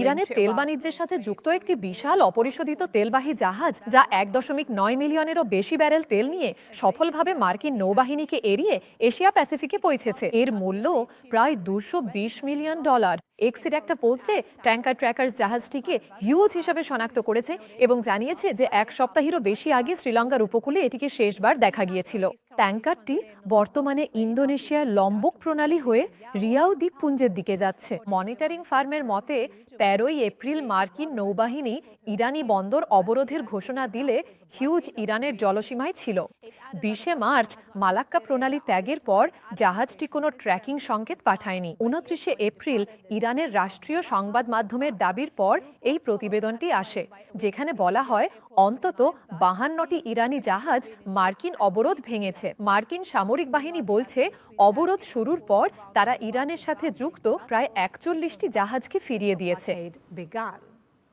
ইরানের তেল বাণিজ্যের সাথে যুক্ত একটি বিশাল অপরিশোধিত তেলবাহী জাহাজ যা 1.9 মিলিয়নেরও বেশি ব্যারেল তেল নিয়ে সফলভাবে মার্কিন নৌবাহিনীকে এড়িয়ে এশিয়া প্যাসিফিকে পৌঁছেছে। এর মূল্য প্রায় $220 মিলিয়ন। এক্সের একটা পোস্টে ট্যাঙ্কার ট্র্যাকার্স জাহাজটিকে হিউজ হিসাবে শনাক্ত করেছে এবং জানিয়েছে যে এক সপ্তাহেরও বেশি আগে শ্রীলঙ্কার উপকূলে এটিকে শেষবার দেখা গিয়েছিল। ট্যাঙ্কারটি বর্তমানে ইন্দোনেশিয়ার লম্বক প্রণালী হয়ে রিয়াও দ্বীপপুঞ্জের দিকে যাচ্ছে। মনিটরিং ফার্মের মতে 13 এপ্রিল মার্কিন নৌবাহিনী ইরানি বন্দর অবরোধের ঘোষণা দিলে হিউজ ইরানের জলসীমায় ছিল। 20 মার্চ মালাক্কা প্রণালী ত্যাগের পর জাহাজটি কোনো ট্র্যাকিং সংকেত পাঠায়নি। 29 এপ্রিল ইরানের রাষ্ট্রীয় সংবাদ মাধ্যমের দাবির পর এই প্রতিবেদনটি আসে, যেখানে বলা হয় অন্তত 52টি ইরানি জাহাজ মার্কিন অবরোধ ভেঙেছে। মার্কিন সামরিক বাহিনী বলছে অবরোধ শুরুর পর তারা ইরানের সাথে যুক্ত প্রায় 41টি জাহাজকে ফিরিয়ে দিয়েছে।